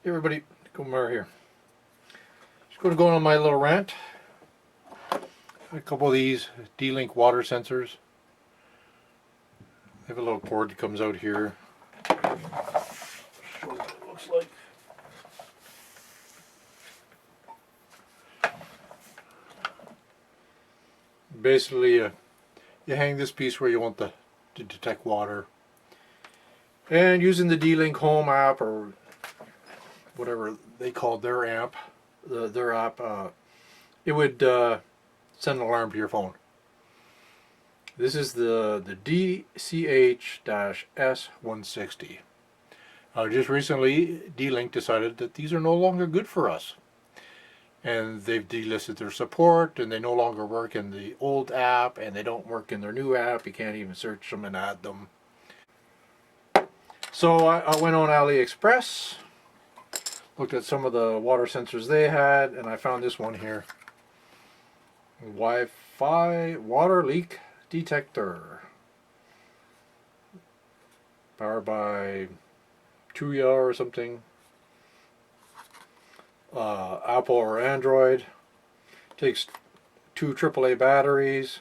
Hey everybody, Kumar here. Just going to go on my little rant. A couple of these Dlink water sensors. They have a little cord that comes out here. Show you what it looks like. Basically, you hang this piece where you want to detect water. And using the Dlink Home app, or whatever they called their app, it would send an alarm to your phone. This is the DCH-S160. Just recently, Dlink decided that these are no longer good for us. And they've delisted their support, and they no longer work in the old app, and they don't work in their new app. You can't even search them and add them. So I went on AliExpress, looked at some of the water sensors they had, and I found this one here. Wi-Fi water leak detector. Powered by Tuya or something. Apple or Android. Takes 2 AAA batteries.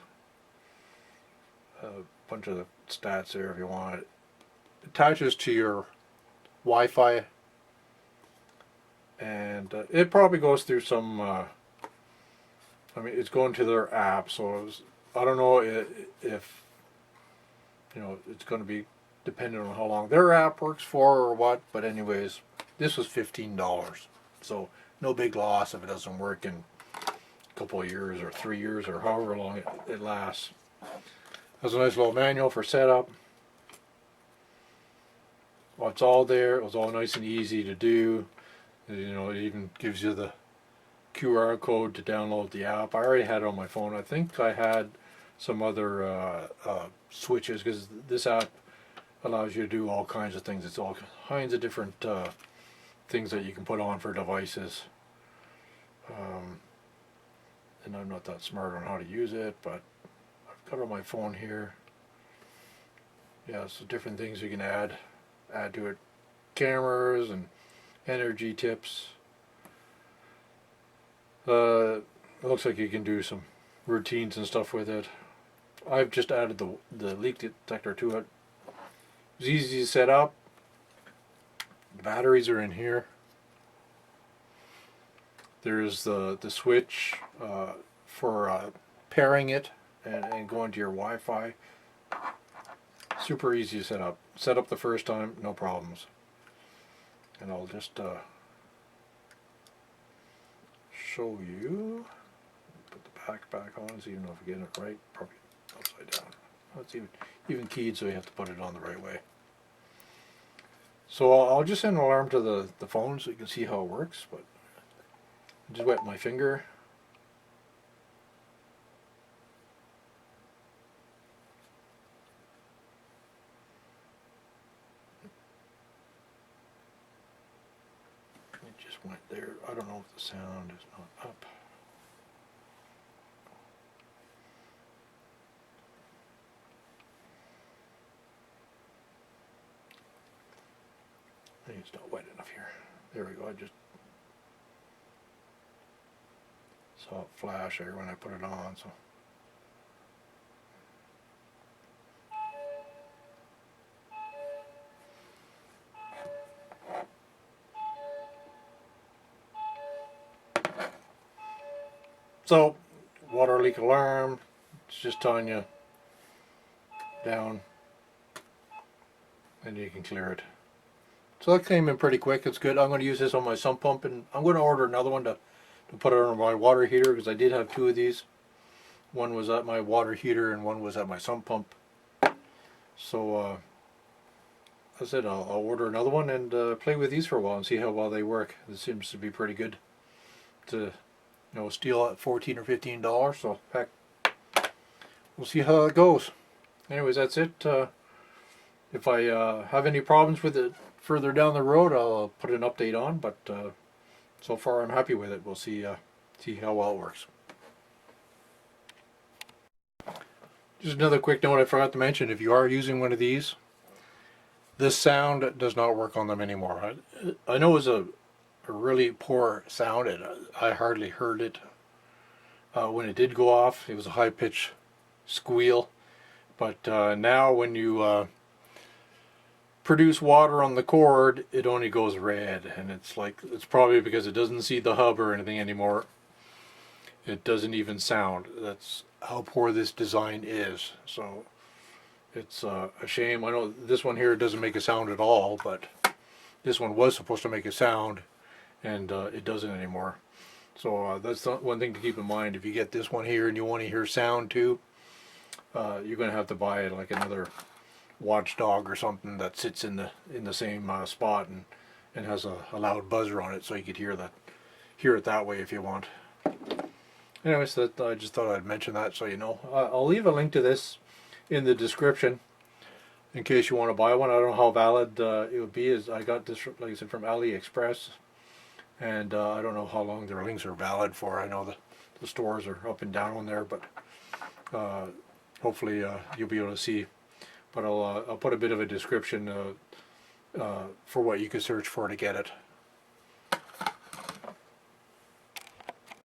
A bunch of stats there if you want it. Attaches to your Wi-Fi, and it probably goes through some I mean, it's going to their app, so I don't know if you know, it's going to be dependent on how long their app works for or what, but anyways, this was $15, so no big loss if it doesn't work in a couple of years or 3 years or however long it lasts. Has a nice little manual for setup. Well, it's all there. It was all nice and easy to do. You know, it even gives you the QR code to download the app. I already had it on my phone. I think I had some other switches, because this app allows you to do all kinds of things. It's all kinds of different things that you can put on for devices. And I'm not that smart on how to use it, but I've got it on my phone here. Yeah, so different things you can add to it. Cameras and energy tips. It looks like you can do some routines and stuff with it. I've just added the leak detector to it. It's easy to set up. The batteries are in here. There's the switch for pairing it and going to your Wi-Fi. Super easy to set up. Set up the first time, no problems. And I'll just show you. Put the back on, so even if I get it right, probably upside down. Oh, it's even keyed, so you have to put it on the right way. So I'll just send an alarm to the phone so you can see how it works. But I just wet my finger. Went there. I don't know if the sound is not up. I think it's not wet enough here. There we go. I just saw it flash there when I put it on, so. So, water leak alarm, it's just telling you down, and you can clear it. So that came in pretty quick. It's good. I'm going to use this on my sump pump, and I'm going to order another one to put it on my water heater, because I did have 2 of these. One was at my water heater and one was at my sump pump. So I said I'll order another one and play with these for a while and see how well they work. This seems to be pretty good to steal at $14 or $15, so heck, we'll see how it goes. Anyways, that's it. If I have any problems with it further down the road, I'll put an update on, but so far I'm happy with it. We'll see how well it works. Just another quick note I forgot to mention: if you are using one of these, this sound does not work on them anymore. I know it was a a really poor sound. I hardly heard it. When it did go off, it was a high-pitched squeal. But now when you produce water on the cord, it only goes red, and it's probably because it doesn't see the hub or anything anymore. It doesn't even sound. That's how poor this design is. So it's a shame. I know this one here doesn't make a sound at all, but this one was supposed to make a sound, and it doesn't anymore. So that's one thing to keep in mind. If you get this one here and you want to hear sound too, you're going to have to buy like another watchdog or something that sits in the same spot and has a loud buzzer on it, so you could hear it that way if you want. Anyways, that I just thought I'd mention that so you know. I'll leave a link to this in the description in case you want to buy one. I don't know how valid it would be. As I got this, like I said, from AliExpress, and I don't know how long their links are valid for. I know the stores are up and down on there, but hopefully you'll be able to see. But I'll put a bit of a description for what you could search for to get it.